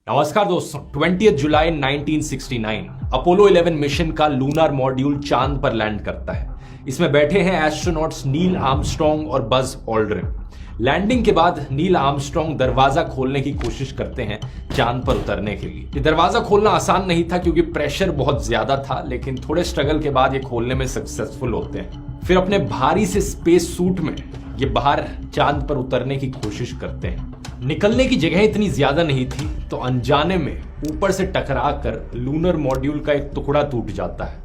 नमस्कार दोस्तों, 20 जुलाई 1969 Apollo 11 mission का लूनार मॉड्यूल चांद पर लैंड करता है। इसमें बैठे हैं एस्ट्रोनॉट्स नील आर्मस्ट्रॉन्ग और बज ऑल्ड्रिन। लैंडिंग के बाद नील आर्मस्ट्रॉन्ग दरवाजा खोलने की कोशिश करते हैं चांद पर उतरने के लिए। ये दरवाजा खोलना आसान नहीं था क्योंकि प्रेशर बहुत ज्यादा था, लेकिन थोड़े स्ट्रगल के बाद ये खोलने में सक्सेसफुल होते हैं। फिर अपने भारी से स्पेस सूट में ये बाहर चांद पर उतरने की कोशिश करते हैं। निकलने की जगह इतनी ज्यादा नहीं थी तो अनजाने में ऊपर से टकराकर लूनर मॉड्यूल का एक टुकड़ा टूट जाता है।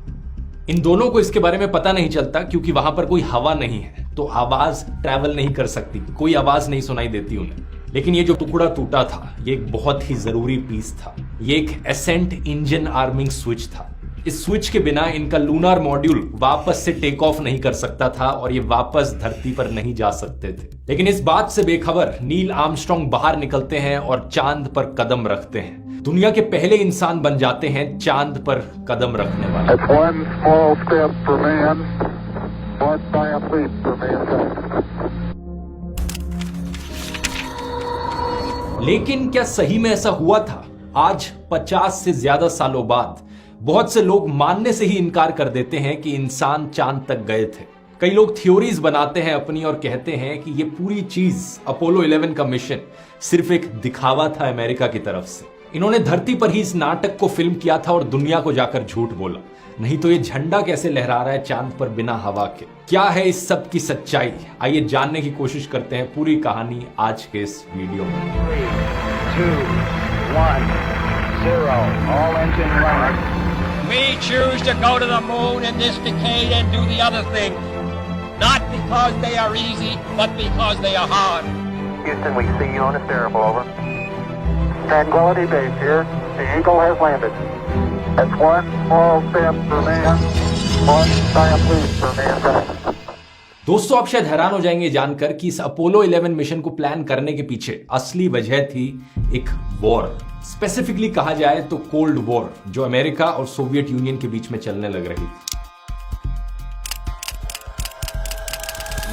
इन दोनों को इसके बारे में पता नहीं चलता क्योंकि वहां पर कोई हवा नहीं है, तो आवाज ट्रैवल नहीं कर सकती, कोई आवाज नहीं सुनाई देती उन्हें। लेकिन ये जो टुकड़ा टूटा था ये एक बहुत ही जरूरी पीस था। ये एक एसेंट इंजन आर्मिंग स्विच था। इस स्विच के बिना इनका लूनार मॉड्यूल वापस से टेक ऑफ नहीं कर सकता था और ये वापस धरती पर नहीं जा सकते थे। लेकिन इस बात से बेखबर नील आर्मस्ट्रॉन्ग बाहर निकलते हैं और चांद पर कदम रखते हैं। दुनिया के पहले इंसान बन जाते हैं चांद पर कदम रखने वाले। लेकिन क्या सही में ऐसा हुआ था? आज 50 से ज्यादा सालों बाद बहुत से लोग मानने से ही इनकार कर देते हैं कि इंसान चांद तक गए थे। कई लोग थ्योरीज बनाते हैं अपनी और कहते हैं कि ये पूरी चीज अपोलो 11 का मिशन सिर्फ एक दिखावा था अमेरिका की तरफ से। इन्होंने धरती पर ही इस नाटक को फिल्म किया था और दुनिया को जाकर झूठ बोला। नहीं तो ये झंडा कैसे लहरा रहा है चांद पर बिना हवा के? क्या है इस सब की सच्चाई? आइए जानने की कोशिश करते हैं पूरी कहानी आज के इस वीडियो में। 3, 2, 1, 0, all engine running. We choose to go to the moon in this decade and do the other thing. Not because they are easy, but because they are hard. Houston, we see you on the stereo, over. Tranquility Base here. The Eagle has landed. That's one small step for man, one giant leap for mankind. दोस्तों, आप शायद हैरान हो जाएंगे जानकर कि इस Apollo 11 mission को प्लान करने के पीछे असली वजह थी एक वॉर। स्पेसिफिकली कहा जाए तो कोल्ड वॉर, जो अमेरिका और सोवियत यूनियन के बीच में चलने लग रही थी।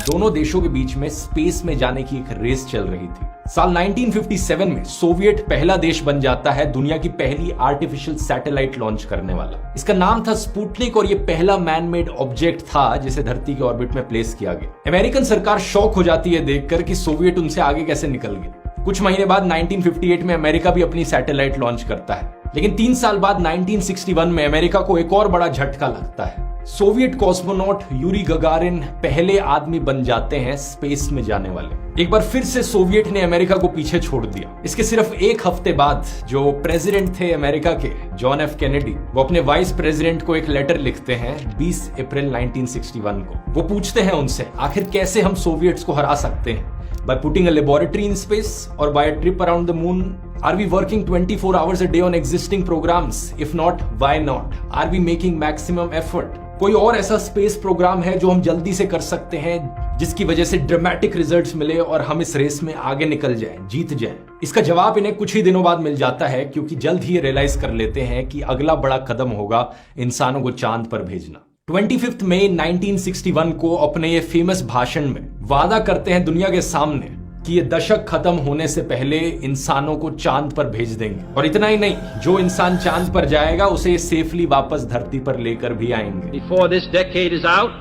दोनों देशों के बीच में स्पेस में जाने की एक रेस चल रही थी। साल 1957 में सोवियत पहला देश बन जाता है दुनिया की पहली आर्टिफिशियल सैटेलाइट लॉन्च करने वाला। इसका नाम था स्पुतनिक और ये पहला मैन मेड ऑब्जेक्ट था जिसे धरती के ऑर्बिट में प्लेस किया गया। अमेरिकन सरकार शॉक हो जाती है देखकर कि सोवियत उनसे आगे कैसे निकल गए। कुछ महीने बाद 1958 में अमेरिका भी अपनी सैटेलाइट लॉन्च करता है। लेकिन 3 साल बाद 1961 में अमेरिका को एक और बड़ा झटका लगता है। सोवियत कॉस्मोनॉट यूरी गगारिन पहले आदमी बन जाते हैं स्पेस में जाने वाले। एक बार फिर से सोवियत ने अमेरिका को पीछे छोड़ दिया। इसके सिर्फ एक हफ्ते बाद जो प्रेसिडेंट थे अमेरिका के, जॉन एफ कैनेडी, वो अपने वाइस प्रेसिडेंट को एक लेटर लिखते हैं 20 अप्रैल 1961 को। वो पूछते हैं उनसे आखिर कैसे हम सोवियट्स को हरा सकते हैं? By putting a laboratory in space or by a trip around the moon? Are we working 24 hours a day on existing programs? If not, why not? Are we making maximum effort? कोई और ऐसा space programme है जो हम जल्दी से कर सकते हैं जिसकी वजह से ड्रामेटिक रिजल्ट्स मिले और हम इस रेस में आगे निकल जाएं, जीत जाएं? इसका जवाब इन्हें कुछ ही दिनों बाद मिल जाता है क्योंकि जल्द ही रियलाइज कर लेते हैं कि अगला बड़ा कदम होगा इंसानों को चांद पर भेजना। 25 मई 1961 को अपने ये फेमस भाषण में वादा करते हैं दुनिया के सामने कि ये दशक खत्म होने से पहले इंसानों को चांद पर भेज देंगे। और इतना ही नहीं, जो इंसान चांद पर जाएगा उसे सेफली वापस धरती पर लेकर भी आएंगे। Before this decade is out,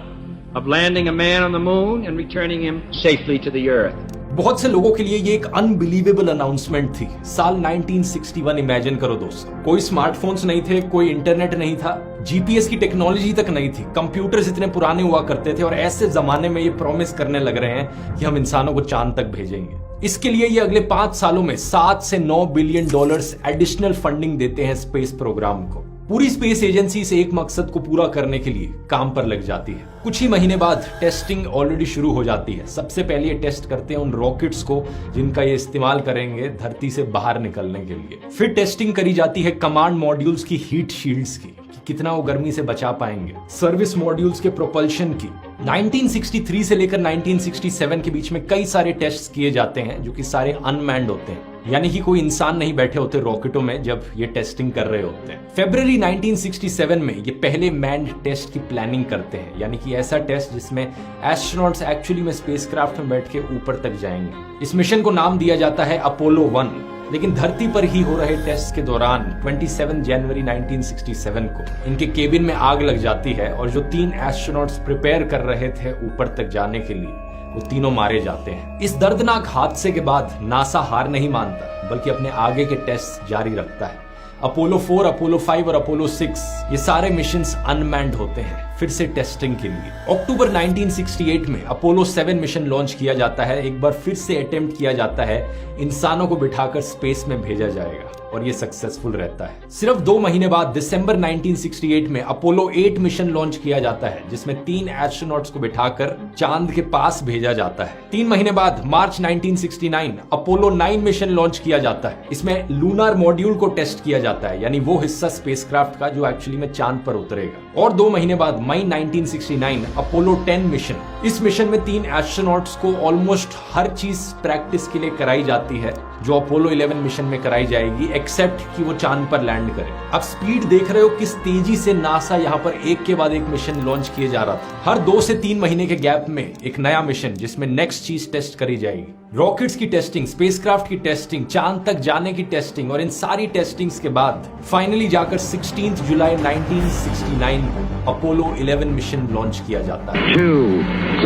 of landing a man on the moon and returning him safely to the earth. बहुत से लोगों के लिए ये एक अनबिलीवेबल अनाउंसमेंट थी। साल 1961 इमेजिन करो दोस्तों, कोई स्मार्टफोन्स नहीं थे, कोई इंटरनेट नहीं था, जीपीएस की टेक्नोलॉजी तक नहीं थी, कंप्यूटर्स इतने पुराने हुआ करते थे और ऐसे जमाने में ये प्रॉमिस करने लग रहे हैं कि हम इंसानों को चांद तक भेजेंगे। इसके लिए ये अगले 5 सालों में 7 से 9 बिलियन डॉलर्स एडिशनल फंडिंग देते हैं स्पेस प्रोग्राम को। पूरी स्पेस एजेंसी से एक मकसद को पूरा करने के लिए काम पर लग जाती है। कुछ ही महीने बाद टेस्टिंग ऑलरेडी शुरू हो जाती है। सबसे पहले ये टेस्ट करते हैं उन रॉकेट्स को जिनका ये इस्तेमाल करेंगे धरती से बाहर निकलने के लिए। फिर टेस्टिंग करी जाती है कमांड मॉड्यूल्स की हीट शील्ड्स की, कि कितना वो गर्मी से बचा पाएंगे, सर्विस मॉड्यूल्स के प्रोपल्शन की। 1963 से लेकर 1967 के बीच में कई सारे टेस्ट किए जाते हैं जो कि सारे अनमैन्ड होते हैं, यानी कि कोई इंसान नहीं बैठे होते रॉकेटों में जब ये टेस्टिंग कर रहे होते हैं। फरवरी 1967 में ये पहले मैन्ड टेस्ट की प्लानिंग करते हैं, यानी कि ऐसा टेस्ट जिसमें एस्ट्रोनॉट्स एक्चुअली में स्पेसक्राफ्ट में बैठ के ऊपर तक जाएंगे। इस मिशन को नाम दिया जाता है अपोलो 1 लेकिन धरती पर ही हो रहे टेस्ट के दौरान 27 जनवरी 1967 को इनके केबिन में आग लग जाती है और जो 3 एस्ट्रोनॉट्स प्रिपेयर कर रहे थे ऊपर तक जाने के लिए, वो तीनों मारे जाते हैं। इस दर्दनाक हादसे के बाद नासा हार नहीं मानता, बल्कि अपने आगे के टेस्ट जारी रखता है। अपोलो 4, अपोलो 5 और अपोलो 6 ये सारे मिशंस अनमैन्ड होते हैं फिर से टेस्टिंग के लिए। अक्टूबर 1968 में अपोलो 7 मिशन लॉन्च किया जाता है। एक बार फिर से अटेम्प्ट किया जाता है, इंसानों को बिठाकर स्पेस में भेजा जाएगा और ये सक्सेसफुल रहता है। सिर्फ 2 महीने बाद दिसंबर 1968 में अपोलो 8 मिशन लॉन्च किया जाता है, जिसमें 3 एस्ट्रोनॉट्स को बिठाकर चांद के पास भेजा जाता है। 3 महीने बाद मार्च 1969 अपोलो 9 मिशन लॉन्च किया जाता है। इसमें लूनार मॉड्यूल को टेस्ट किया जाता है, यानी वो हिस्सा स्पेसक्राफ्ट का जो एक्चुअली में चांद पर उतरेगा। और 2 महीने बाद मई 1969 अपोलो 10 मिशन। इस मिशन में 3 एस्ट्रोनॉट्स को ऑलमोस्ट हर चीज प्रैक्टिस के लिए कराई जाती है जो अपोलो 11 मिशन में कराई जाएगी, एक्सेप्ट कि वो चांद पर लैंड करे। अब स्पीड देख रहे हो किस तेजी से नासा यहाँ पर एक के बाद एक मिशन लॉन्च किए जा रहा था। हर 2 से 3 महीने के गैप में एक नया मिशन जिसमें नेक्स्ट चीज टेस्ट करी जाएगी। रॉकेट्स की टेस्टिंग, स्पेसक्राफ्ट की टेस्टिंग, चांद तक जाने की टेस्टिंग और इन सारी टेस्टिंग्स के बाद फाइनली जाकर 16 जुलाई 1969 को अपोलो 11 मिशन लॉन्च किया जाता है। 2,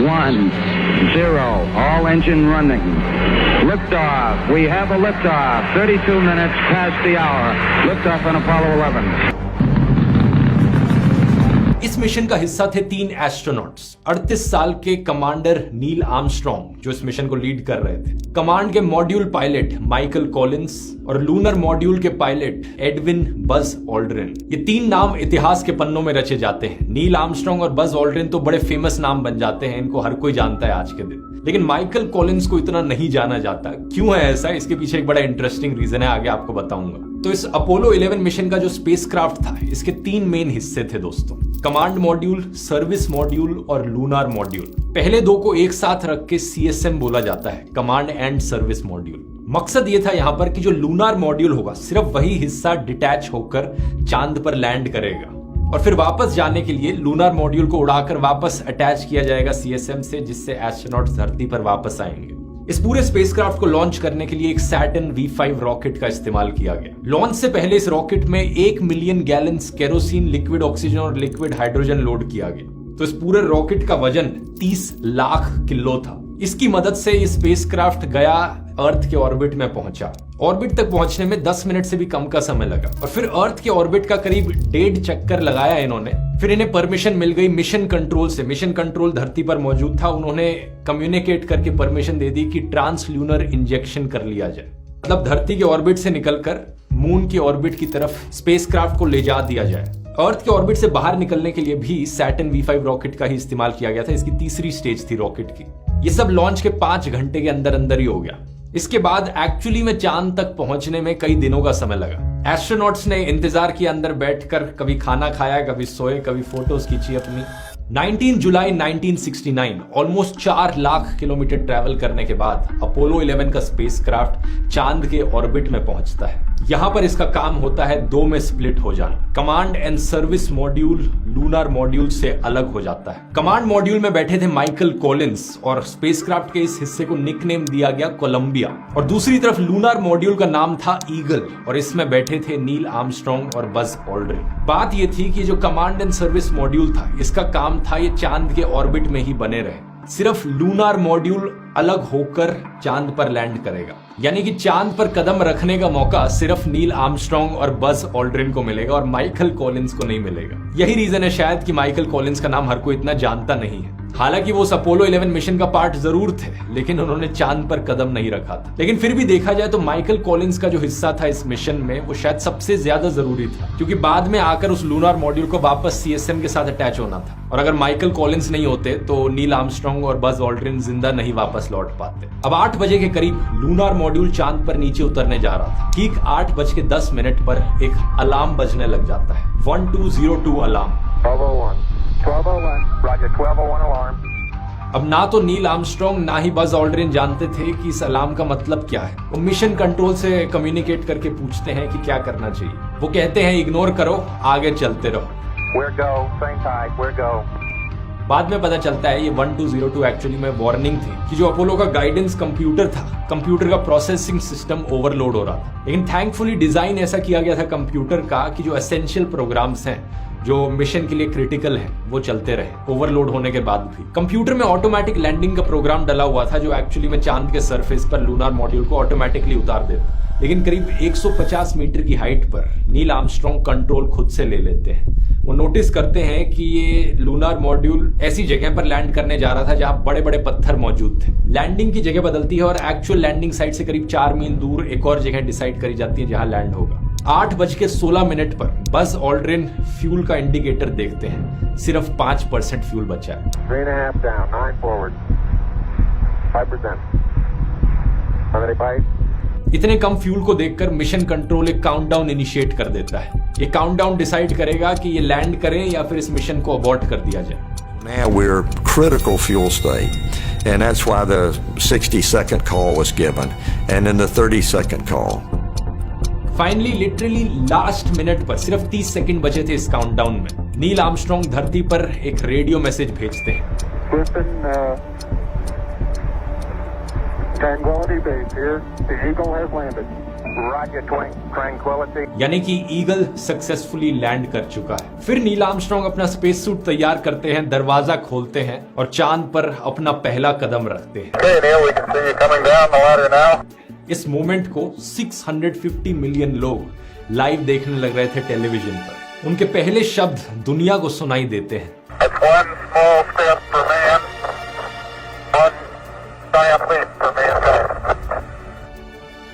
1, 0, all engine running. Liftoff. We have a liftoff. 32 minutes past the hour. Liftoff on Apollo 11. इस मिशन का हिस्सा थे 3 एस्ट्रोनॉट्स। 38 साल के कमांडर नील आर्मस्ट्रॉन्ग जो इस मिशन को लीड कर रहे थे, कमांड के मॉड्यूल पायलट माइकल कॉलिंस और लूनर मॉड्यूल के पायलट एडविन बज ऑल्ड्रिन। ये 3 नाम इतिहास के पन्नों में रचे जाते हैं। नील आर्मस्ट्रॉन्ग और बज ऑल्ड्रिन तो बड़े फेमस नाम बन जाते हैं, इनको हर कोई जानता है आज के दिन। लेकिन माइकल कॉलिंस को इतना नहीं जाना जाता। क्यों है ऐसा? इसके पीछे एक बड़ा इंटरेस्टिंग रीजन है, आगे आपको बताऊंगा। तो इस अपोलो 11 मिशन का जो स्पेसक्राफ्ट था, इसके 3 मेन हिस्से थे दोस्तों, कमांड मॉड्यूल, सर्विस मॉड्यूल और लूनार मॉड्यूल। पहले 2 को एक साथ रख के CSM बोला जाता है, कमांड एंड सर्विस मॉड्यूल। मकसद ये था यहाँ पर कि जो लूनार मॉड्यूल होगा सिर्फ वही हिस्सा डिटैच होकर चांद पर लैंड करेगा और फिर वापस जाने के लिए लूनार मॉड्यूल को उड़ाकर वापस अटैच किया जाएगा CSM से, जिससे एस्ट्रोनॉट्स धरती पर वापस आएंगे। इस पूरे स्पेसक्राफ्ट को लॉन्च करने के लिए एक सैटर्न V5 रॉकेट का इस्तेमाल किया गया। लॉन्च से पहले इस रॉकेट में 1 million gallons kerosene, liquid oxygen और लिक्विड हाइड्रोजन लोड किया गया। तो इस पूरे रॉकेट का वजन 30 लाख किलो था। इसकी मदद से ये स्पेसक्राफ्ट गया अर्थ के ऑर्बिट में पहुंचा। ऑर्बिट तक पहुंचने में 10 मिनट से भी कम का समय लगा और फिर अर्थ के ऑर्बिट का करीब 1.5 चक्कर लगाया इन्होंने। फिर इन्हें परमिशन मिल गई मिशन कंट्रोल से। मिशन कंट्रोल धरती पर मौजूद था, उन्होंने कम्युनिकेट करके परमिशन दे दी कि ट्रांसल्यूनर इंजेक्शन कर लिया जाए, मतलब धरती के ऑर्बिट से निकलकर मून की ऑर्बिट की तरफ स्पेसक्राफ्ट को ले जा दिया जाए। अर्थ के ऑर्बिट से बाहर निकलने के लिए भी सैटर्न V5 रॉकेट का ही इस्तेमाल किया गया था। इसकी 3री स्टेज थी रॉकेट की। ये सब लॉन्च के 5 घंटे के अंदर अंदर ही हो गया। इसके बाद एक्चुअली में चांद तक पहुंचने में कई दिनों का समय लगा। एस्ट्रोनॉट्स ने इंतजार किया अंदर बैठकर, कभी खाना खाया, कभी सोए, कभी फोटोज खींची अपनी। 19 जुलाई 1969 ऑलमोस्ट 4 लाख किलोमीटर ट्रैवल करने के बाद अपोलो 11 का स्पेसक्राफ्ट चांद के ऑर्बिट में पहुंचता है। यहां पर इसका काम होता है 2 में स्प्लिट हो जाना। Command and service module lunar module से अलग हो जाता है। कमांड मॉड्यूल में बैठे थे माइकल कॉलिंस और स्पेसक्राफ्ट के इस हिस्से को निकनेम दिया गया कोलंबिया। और दूसरी तरफ लूनार मॉड्यूल का नाम था ईगल और इसमें बैठे थे नील आर्मस्ट्रॉन्ग और बज ऑल्ड्रिन। बात यह थी कि जो कमांड एंड सर्विस मॉड्यूल था, इसका काम था ये चांद के ऑर्बिट में ही बने रहे। सिर्फ लूनार मॉड्यूल अलग होकर चांद पर लैंड करेगा, यानी कि चांद पर कदम रखने का मौका सिर्फ नील आर्मस्ट्रॉन्ग और बज ऑल्ड्रिन को मिलेगा और माइकल कॉलिंस को नहीं मिलेगा। यही रीजन है शायद कि माइकल कॉलिंस का नाम हर कोई इतना जानता नहीं है। हालांकि वो अपोलो 11 मिशन का पार्ट जरूर थे, लेकिन उन्होंने चांद पर कदम नहीं रखा था। लेकिन फिर भी देखा जाए तो माइकल कॉलिंस का जो हिस्सा था इस मिशन में, वो शायद सबसे ज्यादा जरूरी था, क्योंकि बाद में आकर उस लूनार मॉड्यूल को वापस CSM के साथ अटैच होना था। और अगर माइकल कॉलिंस नहीं होते तो नील आर्मस्ट्रॉन्ग और बज ऑल्ड्रिन जिंदा नहीं वापस लौट पाते। अब 8 बजे के करीब लूनार मॉड्यूल चांद पर नीचे उतरने जा रहा था। ठीक 8:10 पर एक अलार्म बजने लग जाता है, 1202 अलार्म। 1201, Roger, 1201 alarm. अब ना तो नील आर्मस्ट्रॉन्ग ना ही बज ऑल्ड्रिन जानते थे कि इस अलार्म का मतलब क्या है। वो मिशन कंट्रोल से कम्युनिकेट करके पूछते हैं कि क्या करना चाहिए। वो कहते हैं इग्नोर करो, आगे चलते रहो। We're go, same tide, we're go. बाद में पता चलता है ये 1202 एक्चुअली में वार्निंग थी कि जो अपोलो का गाइडेंस कंप्यूटर था, कंप्यूटर का प्रोसेसिंग सिस्टम ओवरलोड हो रहा था। लेकिन थैंकफुली डिजाइन ऐसा किया गया था कंप्यूटर का कि जो एसेंशियल प्रोग्राम्स हैं जो मिशन के लिए क्रिटिकल है वो चलते रहे ओवरलोड होने के बाद भी। कंप्यूटर में ऑटोमेटिक लैंडिंग का प्रोग्राम डला हुआ था जो एक्चुअली में चांद के सरफेस पर लूनार मॉड्यूल को ऑटोमेटिकली उतार देता। लेकिन करीब 150 मीटर की हाइट पर नील आर्मस्ट्रांग कंट्रोल खुद से ले लेते हैं। वो नोटिस करते हैं कि ये लूनार मॉड्यूल ऐसी जगह पर लैंड करने जा रहा था जहां बड़े बड़े पत्थर मौजूद थे। लैंडिंग की जगह बदलती है और एक्चुअल लैंडिंग साइट से करीब 4 मील दूर एक और जगह डिसाइड करी जाती है जहां लैंड होगा। 8:16 पर बज ऑल्ड्रिन फ्यूल का इंडिकेटर देखते हैं, सिर्फ 5% फ्यूल बचा है। 3.5 down, 9 forward, 5%. How many bites? इतने कम फ्यूल को देखकर मिशन कंट्रोल एक काउंटडाउन इनिशिएट कर देता है। ये काउंटडाउन डिसाइड करेगा कि ये लैंड करें या फिर इस मिशन को अबॉर्ट कर दिया जाए। Now we're critical fuel state, and that's why the 60-second call was given, and then the 30-second call. Finally literally last minute पर सिर्फ 30 सेकंड बचे थे इस काउंटडाउन में। नील आर्मस्ट्रांग धरती पर एक रेडियो मैसेज भेजते हैं। Tranquility Base here. The Eagle has landed. Roger, Tranquility. यानी कि ईगल सक्सेसफुली लैंड कर चुका है। फिर नील आर्मस्ट्रांग अपना स्पेस सूट तैयार करते हैं, दरवाजा खोलते हैं और चांद पर अपना पहला कदम रखते हैं। Okay, Neil, we can see you coming down the ladder now. इस मोमेंट को 650 मिलियन लोग लाइव देखने लग रहे थे टेलीविजन पर। उनके पहले शब्द दुनिया को सुनाई देते हैं। That's one small step for man, one giant leap for mankind.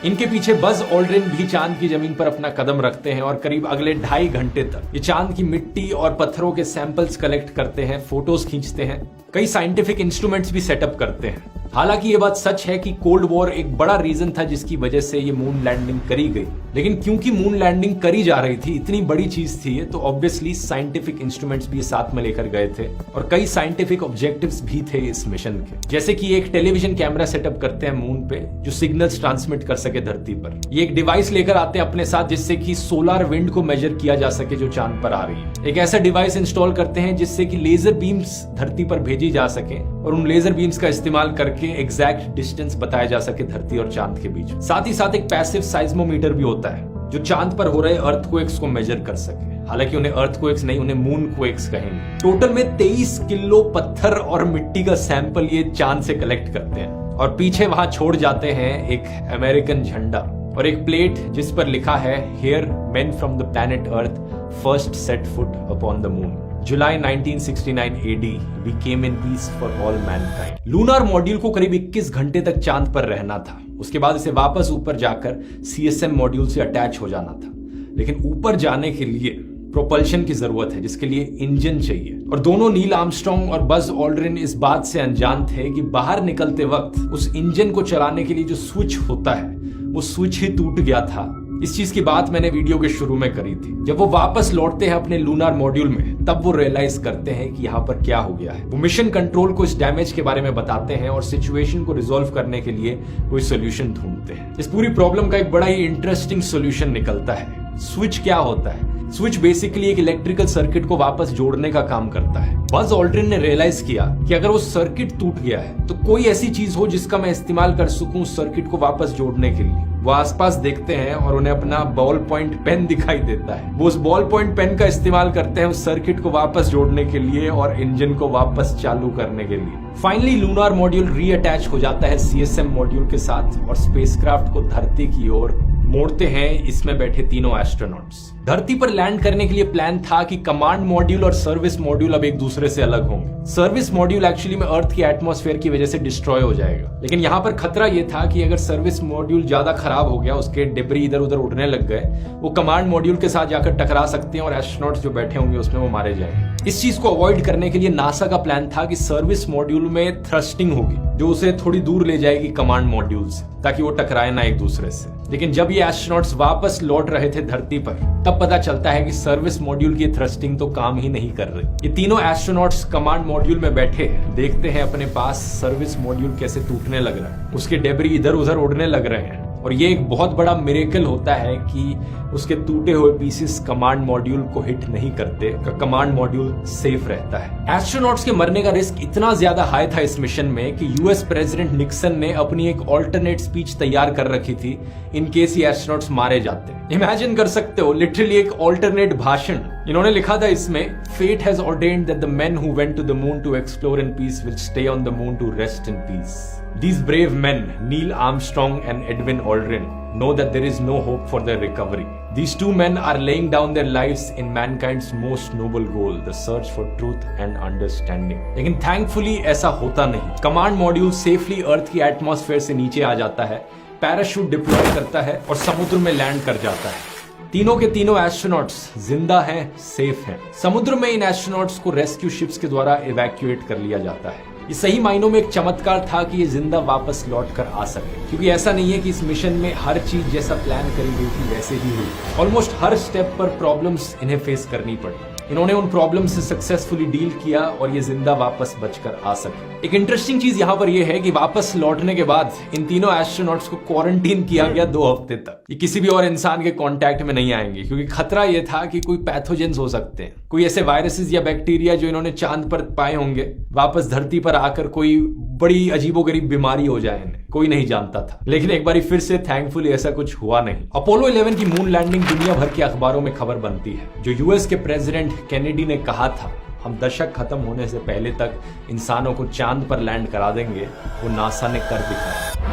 इनके पीछे बज ऑल्ड्रिन भी चांद की जमीन पर अपना कदम रखते हैं और करीब अगले 2.5 घंटे तक ये चांद की मिट्टी और पत्थरों के सैंपल्स कलेक्ट करते हैं, फोटोज खींचते हैं, कई साइंटिफिक इंस्ट्रूमेंट्स भी सेटअप करते हैं। हालांकि ये बात सच है कि कोल्ड वॉर एक बड़ा रीजन था जिसकी वजह से ये मून लैंडिंग करी गई। लेकिन क्योंकि मून लैंडिंग करी जा रही थी, इतनी बड़ी चीज थी ये, तो ऑब्वियसली साइंटिफिक इंस्ट्रूमेंट्स भी साथ में लेकर गए थे और कई साइंटिफिक ऑब्जेक्टिव्स भी थे इस मिशन के। जैसे कि एक टेलीविजन कैमरा सेटअप करते हैं मून पे जो सिग्नल्स ट्रांसमिट कर सके धरती पर। ये एक डिवाइस लेकर आते हैं अपने साथ जिससे कि सोलर विंड को मेजर किया जा सके जो चांद पर आ रही है। एक ऐसा डिवाइस इंस्टॉल करते हैं जिससे कि लेजर बीम्स धरती पर भेजी जा सके और उन लेजर बीम्स का इस्तेमाल करके एग्जैक्ट डिस्टेंस बताया जा सके धरती और चांद के बीच। साथ ही साथ एक पैसिव साइज्मोमीटर भी होता है जो चांद पर हो रहे अर्थक्वेक्स को मेजर कर सके। हालांकि उन्हें अर्थक्वेक्स नहीं, उन्हें मूनक्वेक्स कहेंगे। टोटल में 23 किलो पत्थर और मिट्टी का सैंपल ये चांद से कलेक्ट करते हैं और पीछे वहां छोड़ जाते हैं एक अमेरिकन झंडा और एक प्लेट जिस पर लिखा है here main from the planet earth first set foot upon the moon. July 1969 AD we came in peace for all mankind। Lunar module को करीब 21 घंटे तक चांद पर रहना था। उसके बाद इसे वापस ऊपर जाकर CSM मॉड्यूल से अटैच हो जाना था। लेकिन ऊपर जाने के लिए प्रोपल्शन की जरूरत है जिसके लिए इंजन चाहिए और दोनों नील आर्मस्ट्रांग और बज ऑल्ड्रिन इस बात से अनजान थे कि बाहर निकलते वक्त उस इंजन को चलाने के लिए जो स्विच होता है वो स्विच ही टूट गया था। इस चीज की बात मैंने वीडियो के शुरू में करी थी। जब वो वापस लौटते हैं अपने लूनार मॉड्यूल में तब वो रियलाइज करते हैं कि यहाँ पर क्या हो गया है। वो मिशन कंट्रोल को इस डैमेज के बारे में बताते हैं और सिचुएशन को रिजॉल्व करने के लिए कोई सोल्यूशन ढूंढते हैं। इस पूरी प्रॉब्लम का एक बड़ा ही इंटरेस्टिंग सोल्यूशन निकलता है। स्विच क्या होता है? स्विच बेसिकली एक इलेक्ट्रिकल सर्किट को वापस जोड़ने का काम करता है। बज ऑल्ड्रिन ने रियलाइज किया कि अगर वो सर्किट टूट गया है तो कोई ऐसी चीज हो जिसका मैं इस्तेमाल कर सकूं सर्किट को वापस जोड़ने के लिए। वो आसपास देखते हैं और उन्हें अपना बॉल पॉइंट पेन दिखाई देता है। वो उस बॉल पॉइंट पेन का इस्तेमाल करते हैं उस सर्किट को वापस जोड़ने के लिए और इंजन को वापस चालू करने के लिए। फाइनली लूनार मॉड्यूल रीअटैच हो जाता है CSM मॉड्यूल के साथ और स्पेसक्राफ्ट को धरती की ओर मोड़ते हैं इसमें बैठे तीनों एस्ट्रोनॉट्स। धरती पर लैंड करने के लिए प्लान था कि कमांड मॉड्यूल और सर्विस मॉड्यूल अब एक दूसरे से अलग होंगे। सर्विस मॉड्यूल एक्चुअली में अर्थ की एटमॉस्फेयर की वजह से डिस्ट्रॉय हो जाएगा, लेकिन यहाँ पर खतरा यह था कि अगर सर्विस मॉड्यूल ज्यादा खराब हो गया, उसके डिब्री इधर उधर उड़ने लग गए, वो कमांड मॉड्यूल के साथ जाकर टकरा सकते हैं और एस्ट्रोनॉट्स जो बैठे होंगे उसमें वो मारे जाएंगे। इस चीज को अवॉइड करने के लिए नासा का प्लान था कि सर्विस मॉड्यूल में थ्रस्टिंग होगी जो उसे थोड़ी दूर ले जाएगी कमांड मॉड्यूल से ताकि वो टकराए ना एक दूसरे से। लेकिन जब ये एस्ट्रोनॉट्स वापस लौट रहे थे धरती पर तब पता चलता है कि सर्विस मॉड्यूल की थ्रस्टिंग तो काम ही नहीं कर रही। ये तीनों एस्ट्रोनॉट्स कमांड मॉड्यूल में बैठे देखते हैं अपने पास सर्विस मॉड्यूल कैसे टूटने लग रहा है, उसके डेब्री इधर उधर उड़ने लग रहे हैं और ये एक बहुत बड़ा मिरेकल होता है कि उसके टूटे हुए पीसेस कमांड मॉड्यूल को हिट नहीं करते, कमांड मॉड्यूल सेफ रहता है। एस्ट्रोनॉट्स के मरने का रिस्क इतना ज्यादा हाई था इस मिशन में कि यूएस प्रेसिडेंट निक्सन ने अपनी एक ऑल्टरनेट स्पीच तैयार कर रखी थी इन केस ये एस्ट्रोनॉट्स मारे जाते। इमेजिन कर सकते हो, लिटरली एक ऑल्टरनेट भाषण। इन्होंने लिखा था इसमें, fate has ordained that the men who went to the moon to explore in peace will stay on the moon to rest in peace. These brave men, Neil Armstrong and Edwin Aldrin, know that there is no hope for their recovery. These two men are laying down their lives in mankind's most noble goal, the search for truth and understanding. लेकिन thankfully ऐसा होता नहीं। Command module safely अर्थ की atmosphere से नीचे आ जाता है, parachute deploy करता है और समुद्र में लैंड कर जाता है। तीनों के तीनों एस्ट्रोनॉट्स जिंदा हैं, सेफ हैं। समुद्र में इन एस्ट्रोनॉट्स को रेस्क्यू शिप्स के द्वारा इवैक्यूएट कर लिया जाता है। ये सही मायनों में एक चमत्कार था कि ये जिंदा वापस लौट कर आ सके, क्योंकि ऐसा नहीं है कि इस मिशन में हर चीज जैसा प्लान करी गई थी वैसे ही हुई। ऑलमोस्ट हर स्टेप पर प्रॉब्लम्स इन्हें फेस करनी पड़ी। इन्होंने उन प्रॉब्लम से सक्सेसफुली डील किया और ये जिंदा वापस बचकर आ सके। एक इंटरेस्टिंग चीज यहाँ पर यह है कि वापस लौटने के बाद इन तीनों एस्ट्रोनॉट्स को क्वारंटीन किया गया 2 हफ्ते तक। ये किसी भी और इंसान के कांटेक्ट में नहीं आएंगे, क्योंकि खतरा यह था कि कोई पैथोजेंस हो सकते हैं, कोई ऐसे वायरसेस या बैक्टीरिया जो इन्होंने चांद पर पाए होंगे, वापस धरती पर आकर कोई बड़ी अजीबोगरीब बीमारी हो जाए इन्हें, कोई नहीं जानता था। लेकिन एक बार फिर से थैंकफुली ऐसा कुछ हुआ नहीं। अपोलो 11 की मून लैंडिंग दुनिया भर के अखबारों में खबर बनती है। जो यूएस के प्रेसिडेंट केनेडी ने कहा था हम दशक खत्म होने से पहले तक इंसानों को चांद पर लैंड करा देंगे, वो नासा ने कर दिखाया।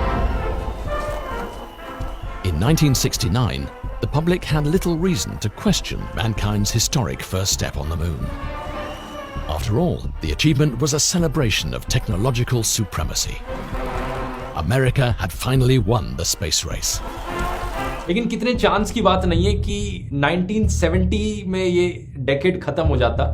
In 1969, the public had little reason to question mankind's historic first step on the moon. After all, the achievement was a celebration of technological supremacy. America had finally won the space race. लेकिन कितने chance की बात नहीं है कि 1970 में ये decade खत्म हो जाता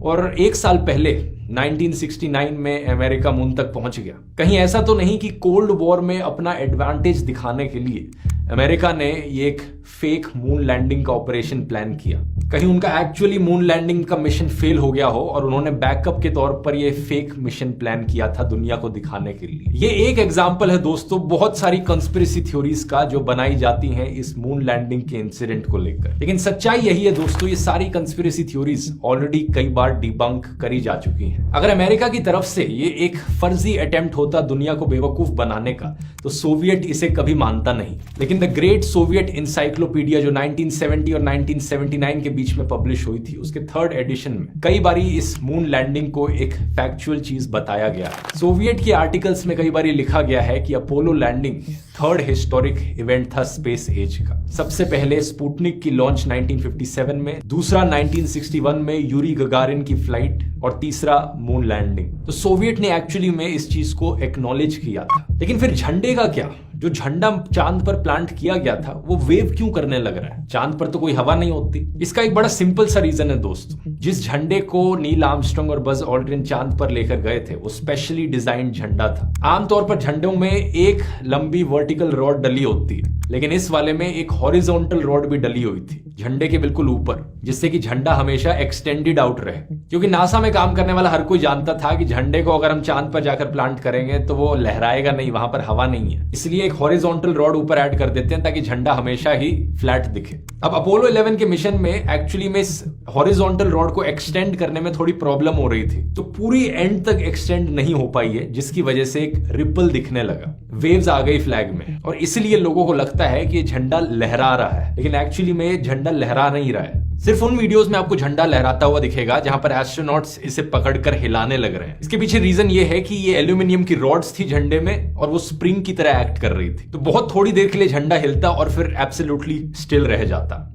और 1 साल पहले 1969 में अमेरिका मून तक पहुंच गया। कहीं ऐसा तो नहीं कि कोल्ड वॉर में अपना एडवांटेज दिखाने के लिए अमेरिका ने ये एक फेक मून लैंडिंग का ऑपरेशन प्लान किया। कहीं उनका एक्चुअली मून लैंडिंग का मिशन फेल हो गया हो और उन्होंने बैकअप के तौर पर ये फेक मिशन प्लान किया था दुनिया को दिखाने के लिए। ये एक एग्जांपल है दोस्तों बहुत सारी कंस्पिरेसी थ्योरीज का जो बनाई जाती हैं इस मून लैंडिंग के इंसिडेंट को लेकर। लेकिन सच्चाई यही है दोस्तों, ये सारी कंस्पिरेसी थ्योरीज ऑलरेडी कई बार डिबंक करी जा चुकी हैं। अगर अमेरिका की तरफ से ये एक फर्जी अटेम्प्ट होता दुनिया को बेवकूफ बनाने का, तो सोवियत इसे कभी मानता नहीं। लेकिन द ग्रेट सोवियत इंसाइक्लोपीडिया जो 1970 और 1979 के बीच में पब्लिश हुई थी, उसके 3rd एडिशन में कई बारी इस मून लैंडिंग को एक फैक्चुअल चीज बताया गया। सोवियत के आर्टिकल्स में कई बारी लिखा गया है कि Apollo landing 3rd historic event था स्पेस एज का। सबसे पहले स्पुतनिक की लॉन्च 1957 में, दूसरा 1961 में यूरी गगारिन की फ्लाइट और तीसरा मून लैंडिंग। तो सोवियत ने एक्चुअली में इस चीज को एक्नॉलेज किया था। लेकिन फिर झंडे का क्या? जो झंडा चांद पर प्लांट किया गया था वो वेव क्यों करने लग रहा है? चांद पर तो कोई हवा नहीं होती। इसका एक बड़ा सिंपल सा रीजन है दोस्तों। जिस झंडे को नील आर्मस्ट्रांग और बज ऑल्ड्रिन चांद पर लेकर गए थे वो स्पेशली डिजाइंड झंडा था। आमतौर पर झंडों में एक लंबी वर्टिकल रॉड डली होती है, लेकिन इस वाले में एक हॉरिजॉन्टल रॉड भी डली हुई थी झंडे के बिल्कुल ऊपर, जिससे कि झंडा हमेशा एक्सटेंडेड आउट रहे। क्योंकि नासा में काम करने वाला हर कोई जानता था कि झंडे को अगर हम चांद पर जाकर प्लांट करेंगे तो वो लहराएगा नहीं, वहां पर हवा नहीं है। इसलिए एक हॉरिजॉन्टल रॉड ऊपर ऐड कर देते हैं ताकि झंडा हमेशा ही फ्लैट दिखे। अब अपोलो 11 के मिशन में एक्चुअली में इस हॉरिजॉन्टल रॉड को एक्सटेंड करने में थोड़ी प्रॉब्लम हो रही थी, तो पूरी एंड तक एक्सटेंड नहीं हो पाई है, जिसकी वजह से एक रिपल दिखने लगा, वेव्स आ गई फ्लैग में, और इसलिए लोगों को लगता है कि झंडा लहरा रहा है। लेकिन एक्चुअली में झंडा लहरा नहीं रहा है। सिर्फ उन वीडियोस में आपको झंडा लहराता हुआ दिखेगा जहां पर एस्ट्रोनॉट्स इसे पकड़कर हिलाने लग रहे हैं। इसके पीछे रीजन ये है कि ये एल्यूमिनियम की रॉड्स थी झंडे में और वो स्प्रिंग की तरह एक्ट कर रही थी, तो बहुत थोड़ी देर के लिए झंडा हिलता और फिर एब्सोल्युटली स्टिल रह जाता।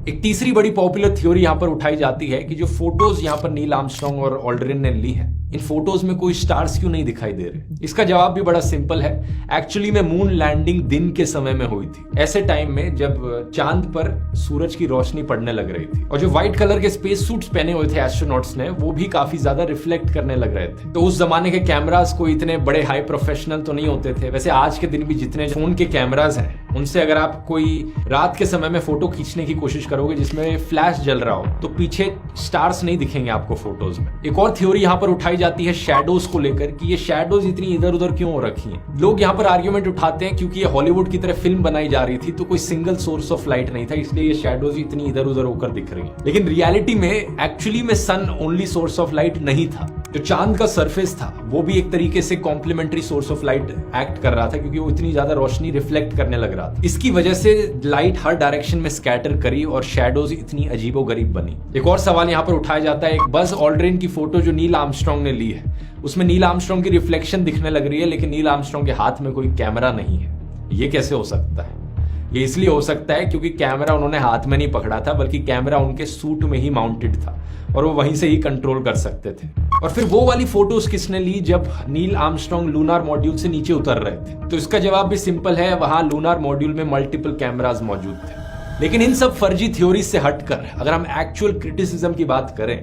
एक तीसरी बड़ी पॉपुलर थ्योरी यहां पर उठाई जाती है कि जो फोटोज यहां पर नील आर्मस्ट्रांग और ऑल्ड्रिन ने ली है, इन फोटोज में कोई स्टार्स क्यों नहीं दिखाई दे रहे? इसका जवाब भी बड़ा सिंपल है। एक्चुअली में मून लैंडिंग दिन के समय में हुई थी, ऐसे टाइम में जब चांद पर सूरज की रोशनी पड़ने लग रही थी, और जो व्हाइट कलर के स्पेस सूट्स पहने हुए थे एस्ट्रोनॉट्स ने, वो भी काफी ज्यादा रिफ्लेक्ट करने लग रहे थे। तो उस जमाने के कैमरास कोई इतने बड़े हाई प्रोफेशनल तो नहीं होते थे। वैसे आज के दिन भी जितने फोन के कैमरास हैं, उनसे अगर आप कोई रात के समय में फोटो खींचने की कोशिश करोगे जिसमें फ्लैश जल रहा हो, तो पीछे स्टार्स नहीं दिखेंगे आपको फोटोज में। एक और थ्योरी यहां पर उठाई जाती है शैडोज को लेकर कि ये शैडोज इतनी इधर उधर क्यों हो रखी हैं। लोग यहाँ पर आर्ग्यूमेंट उठाते हैं क्योंकि ये हॉलीवुड की तरह फिल्म बनाई जा रही थी तो कोई सिंगल सोर्स ऑफ लाइट नहीं था, इसलिए ये शैडोज इतनी इधर उधर होकर दिख रही हैं। लेकिन रियलिटी में एक्चुअली में सन ओनली सोर्स ऑफ लाइट नहीं था। जो चांद का सरफेस था वो भी एक तरीके से complementary source of light act कर रहा था क्योंकि वो इतनी ज्यादा रोशनी रिफ्लेक्ट करने लग रहा था। इसकी वजह से लाइट हर डायरेक्शन में स्कैटर करी और शैडोज इतनी अजीबोगरीब बनी। एक और सवाल यहाँ पर उठाया जाता है, एक बज ऑल्ड्रिन की फोटो जो नील आर्मस्ट्रांग ने ली है उसमें नील आर्मस्ट्रांग की रिफ्लेक्शन दिखने लग रही है लेकिन नील आर्मस्ट्रांग के हाथ में कोई कैमरा नहीं है। ये कैसे हो सकता है? ये इसलिए हो सकता है क्योंकि कैमरा उन्होंने हाथ में नहीं पकड़ा था बल्कि कैमरा उनके सूट में ही माउंटेड था और वो वहीं से ही कंट्रोल कर सकते थे। और फिर वो वाली फोटोज किसने ली जब नील आर्मस्ट्रांग लूनार मॉड्यूल से नीचे उतर रहे थे? तो इसका जवाब भी सिंपल है, वहां लूनार मॉड्यूल में मल्टीपल कैमरास मौजूद थे। लेकिन इन सब फर्जी थ्योरी से हटकर अगर हम एक्चुअल क्रिटिसिज्म की बात करें,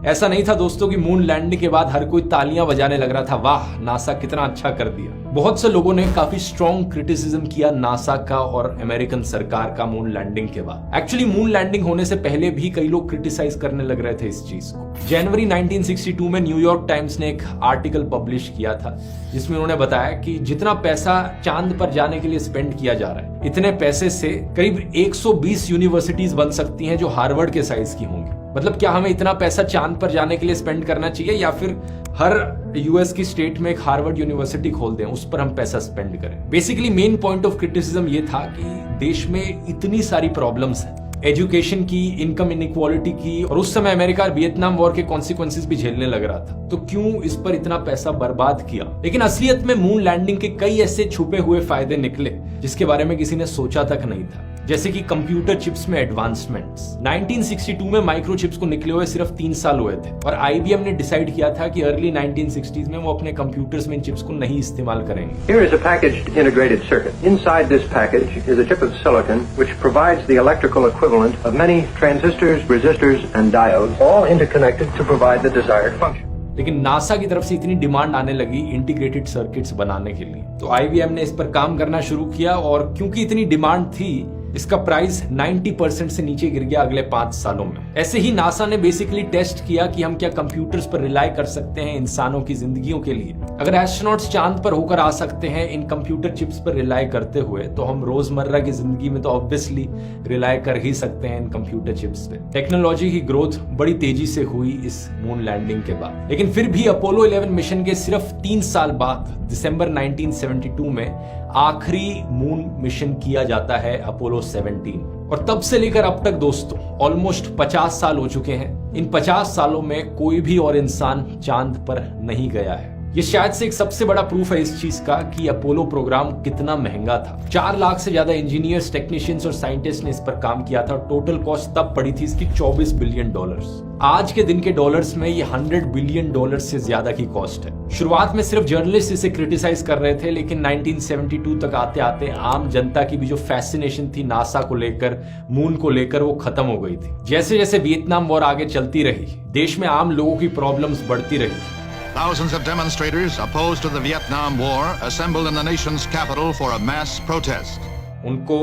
ऐसा नहीं था दोस्तों कि मून लैंडिंग के बाद हर कोई तालियां बजाने लग रहा था, वाह नासा कितना अच्छा कर दिया। बहुत से लोगों ने काफी स्ट्रॉन्ग क्रिटिसिज्म किया नासा का और अमेरिकन सरकार का मून लैंडिंग के बाद। एक्चुअली मून लैंडिंग होने से पहले भी कई लोग क्रिटिसाइज करने लग रहे थे इस चीज को। जनवरी 1962 में न्यूयॉर्क टाइम्स ने एक आर्टिकल पब्लिश किया था जिसमें उन्होंने बताया कि जितना पैसा चांद पर जाने के लिए स्पेंड किया जा रहा है, इतने पैसे से करीब 120 यूनिवर्सिटीज बन सकती हैं जो हार्वर्ड के साइज की होंगी। मतलब क्या हमें इतना पैसा चांद पर जाने के लिए स्पेंड करना चाहिए या फिर हर यूएस की स्टेट में एक हार्वर्ड यूनिवर्सिटी खोल दें, उस पर हम पैसा स्पेंड करें? Basically main point of criticism ये था कि देश में इतनी सारी प्रॉब्लम्स हैं, एजुकेशन की, इनकम इनइक्वालिटी की, और उस समय अमेरिका वियतनाम वॉर के कॉन्सिक्वेंसेस भी झेलने लग रहा था, तो क्यों इस पर इतना पैसा बर्बाद किया? लेकिन असलियत में मून लैंडिंग के कई ऐसे छुपे हुए फायदे निकले जिसके बारे में किसी ने सोचा तक नहीं था, जैसे कि कंप्यूटर चिप्स में एडवांसमेंट्स। 1962 में माइक्रोचिप्स को निकले हुए सिर्फ 3 साल हुए थे और IBM ने डिसाइड किया था कि अर्ली 1960s में वो अपने कंप्यूटर्स में इन चिप्स को नहीं इस्तेमाल करेंगे। Here is a packaged integrated circuit. Inside this package is a chip of silicon which provides the electrical equivalent of many transistors, resistors and diodes, all interconnected to provide the desired function. लेकिन NASA की तरफ से इतनी demand आने लगी integrated circuits बनाने के लिए, तो IBM ने इस पर काम करना शुरू किया और क्योंकि इतनी डिमांड थी, इसका प्राइस 90% से नीचे गिर गया अगले 5 सालों में। ऐसे ही नासा ने बेसिकली टेस्ट किया कि हम क्या कंप्यूटर्स पर रिलाई कर सकते हैं इंसानों की जिंदगियों के लिए। अगर एस्ट्रोनॉट्स चांद पर होकर आ सकते हैं इन कंप्यूटर चिप्स पर रिलाई करते हुए, तो हम रोजमर्रा की जिंदगी में तो ऑब्वियसली रिलाई कर ही सकते हैं इन कंप्यूटर चिप्स पे। टेक्नोलॉजी की ग्रोथ बड़ी तेजी से हुई इस मून लैंडिंग के बाद। लेकिन फिर भी अपोलो 11 मिशन के सिर्फ 3 साल बाद दिसंबर 1972 में आखिरी मून मिशन किया जाता है अपोलो 17, और तब से लेकर अब तक दोस्तों ऑलमोस्ट 50 साल हो चुके हैं। इन 50 सालों में कोई भी और इंसान चांद पर नहीं गया है। ये शायद से एक सबसे बड़ा प्रूफ है इस चीज का कि अपोलो प्रोग्राम कितना महंगा था। 4 लाख से ज्यादा इंजीनियर्स, टेक्नीशियंस और साइंटिस्ट ने इस पर काम किया था। टोटल कॉस्ट तब पड़ी थी इसकी $24 बिलियन। आज के दिन के डॉलर्स में ये $100 बिलियन से ज्यादा की कॉस्ट है। शुरुआत में सिर्फ जर्नलिस्ट इसे क्रिटिसाइज कर रहे थे, लेकिन 1972 तक आते आते आम जनता की भी जो फैसिनेशन थी नासा को लेकर, मून को लेकर, वो खत्म हो गई थी। जैसे जैसे वियतनाम वॉर आगे चलती रही, देश में आम लोगों की प्रॉब्लम्स बढ़ती रही। Thousands of demonstrators opposed to the Vietnam War assembled in the nation's capital for a mass protest. उनको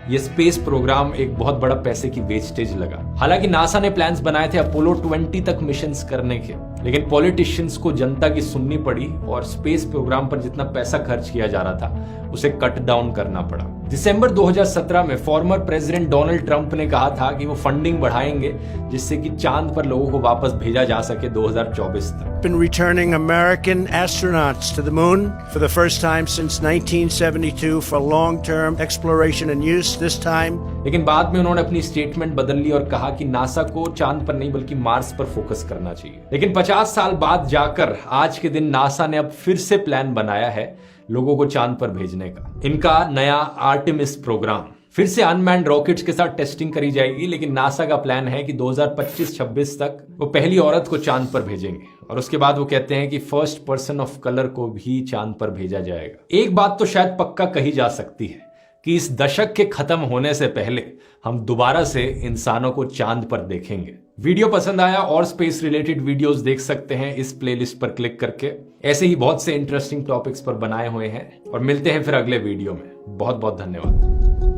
ये स्पेस प्रोग्राम एक बहुत बड़ा पैसे की वेस्टेज लगा। हालांकि नासा ने प्लान्स बनाए थे अपोलो 20 तक मिशंस करने के, लेकिन पॉलिटिशियंस को जनता की सुननी पड़ी और स्पेस प्रोग्राम पर जितना पैसा खर्च किया जा रहा था उसे कट डाउन करना पड़ा। दिसंबर 2017 में फॉर्मर प्रेसिडेंट डोनाल्ड ट्रंप ने कहा था कि वो फंडिंग बढ़ाएंगे जिससे कि चांद पर लोगों को वापस भेजा जा सके 2024 तक। Been returning American astronauts to the moon for the first time since 1972 for long-term exploration and use this time. लेकिन बाद में उन्होंने अपनी स्टेटमेंट बदल ली और कहा कि नासा को चांद पर नहीं बल्कि मार्स पर फोकस करना चाहिए। लेकिन 50 साल बाद जाकर आज के दिन नासा ने अब फिर से प्लान बनाया है लोगों को चांद पर भेजने का। इनका नया आर्टेमिस प्रोग्राम, फिर से अनमैन्ड रॉकेट्स के साथ टेस्टिंग करी जाएगी, लेकिन नासा का प्लान है कि 2025-26 तक वो पहली औरत को चांद पर भेजेंगे और उसके बाद वो कहते हैं कि फर्स्ट पर्सन ऑफ कलर को भी चांद पर भेजा जाएगा। एक बात तो शायद पक्का कही जा सकती है कि इस दशक के खत्म होने से पहले हम दोबारा से इंसानों को चांद पर देखेंगे। वीडियो पसंद आया और स्पेस रिलेटेड वीडियोस देख सकते हैं इस प्लेलिस्ट पर क्लिक करके। ऐसे ही बहुत से इंटरेस्टिंग टॉपिक्स पर बनाए हुए हैं और मिलते हैं फिर अगले वीडियो में। बहुत बहुत धन्यवाद।